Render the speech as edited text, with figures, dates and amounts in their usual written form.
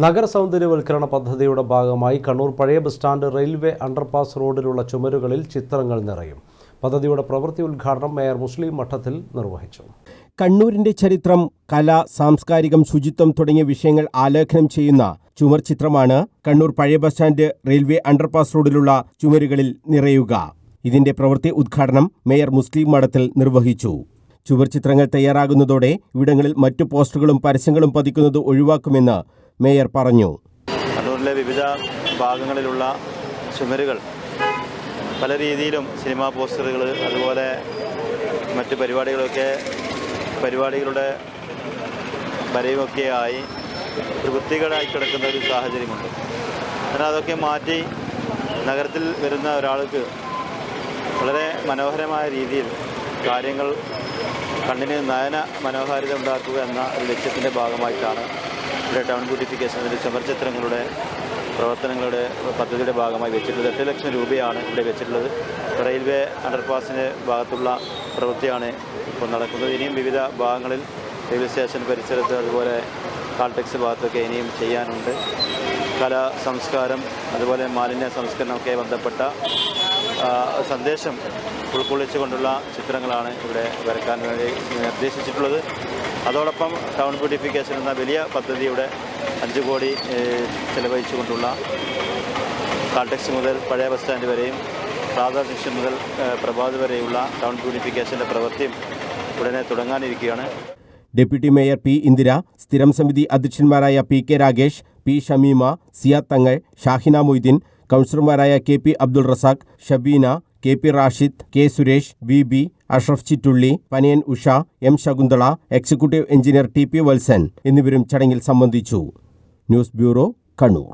നഗര സൗന്ദര്യവൽക്കരണ പദ്ധതിയുടെ ഭാഗമായി കണ്ണൂർ പഴയ ബസ് സ്റ്റാൻഡ് റെയിൽവേ അണ്ടർപാസ് റോഡിലുള്ള ചുമരുകളിൽ ചിത്രങ്ങൾ നിറയും. പദ്ധതിയുടെ പ്രവൃത്തി ഉദ്ഘാടനം മേയർ മുസ്ലിം മഠത്തിൽ നിർവഹിച്ചു. കണ്ണൂരിന്റെ ചരിത്രം, കല, സാംസ്കാരികം, ശുചിത്വം തുടങ്ങിയ വിഷയങ്ങൾ ആലേഖനം ചെയ്യുന്ന ചുമർ ചിത്രമാണ് കണ്ണൂർ പഴയ ബസ് സ്റ്റാൻഡ് റെയിൽവേ അണ്ടർപാസ് റോഡിലുള്ള ചുമരുകളിൽ നിറയുക. ഇതിന്റെ പ്രവൃത്തി ഉദ്ഘാടനം മേയർ മുസ്ലിം മഠത്തിൽ നിർവഹിച്ചു. ചുവർ ചിത്രങ്ങൾ തയ്യാറാകുന്നതോടെ ഇവിടങ്ങളിൽ മറ്റു പോസ്റ്ററുകളും പരസ്യങ്ങളും പതിക്കുന്നത് ഒഴിവാക്കുമെന്ന് മേയർ പറഞ്ഞു. കണ്ണൂരിലെ വിവിധ ഭാഗങ്ങളിലുള്ള ചുമരുകൾ പല രീതിയിലും സിനിമാ പോസ്റ്ററുകൾ, അതുപോലെ മറ്റ് പരിപാടികളുടെ വരയുമൊക്കെയായി ഒരു വൃത്തികേടായി കിടക്കുന്ന ഒരു സാഹചര്യമുണ്ട്. എന്നാൽ അതൊക്കെ മാറ്റി നഗരത്തിൽ വരുന്ന ഒരാൾക്ക് വളരെ മനോഹരമായ രീതിയിൽ കാര്യങ്ങൾ കണ്ണിന് നയന മനോഹാരിത ഉണ്ടാക്കുക എന്ന ഒരു ലക്ഷ്യത്തിൻ്റെ ഭാഗമായിട്ടാണ് ഇവിടെ ടൗൺ ബ്യൂട്ടിഫിക്കേഷനിൽ ചുമർചിത്രങ്ങളുടെ പ്രവർത്തനങ്ങളുടെ പദ്ധതിയുടെ ഭാഗമായി വെച്ചിട്ടുള്ളത്. 8 ലക്ഷം രൂപയാണ് ഇവിടെ വെച്ചിട്ടുള്ളത്. റെയിൽവേ അണ്ടർപാസിൻ്റെ ഭാഗത്തുള്ള പ്രവൃത്തിയാണ് ഇപ്പോൾ നടക്കുന്നത്. ഇനിയും വിവിധ ഭാഗങ്ങളിൽ റെയിൽവേ സ്റ്റേഷൻ പരിസരത്ത്, അതുപോലെ കാൾടെക്സ് ഭാഗത്തൊക്കെ ഇനിയും ചെയ്യാനുണ്ട്. കല, സംസ്കാരം, അതുപോലെ മാലിന്യ സംസ്കരണമൊക്കെ ബന്ധപ്പെട്ട സന്ദേശം ഉൾക്കൊള്ളിച്ചുകൊണ്ടുള്ള ചിത്രങ്ങളാണ് ഇവിടെ വരയ്ക്കാൻ വേണ്ടി നിർദ്ദേശിച്ചിട്ടുള്ളത്. അതോടൊപ്പം ടൗൺ ബ്യൂട്ടിഫിക്കേഷൻ എന്ന വലിയ പദ്ധതിയുടെ 5 കോടി ചെലവഴിച്ചുകൊണ്ടുള്ള കാൾടെക്സ് മുതൽ പഴയ ബസ് സ്റ്റാൻഡ് വരെയും സാധാ ജംഗ്ഷൻ മുതൽ പ്രഭാത് വരെയുള്ള ടൗൺ ബ്യൂട്ടിഫിക്കേഷൻ്റെ പ്രവൃത്തിയും ഉടനെ തുടങ്ങാനിരിക്കുകയാണ്. Deputy mayor P. ഇന്ദിര, സ്ഥിരം സമിതി അധ്യക്ഷന്മാരായ P. K. Ragesh, P. Shameema, Siyad Thangal, Shahina Moideen, കൗൺസിലർമാരായ K. P. Abdul Razak, Shabeena, K. P. Rashid, K. Suresh, V. B. Ashraf Chittulli, Panayan Usha, M. Shakuntala, executive engineer T. P. Valsan എന്നിവരും ചടങ്ങിൽ സംബന്ധിച്ചു. News bureau, Kannur.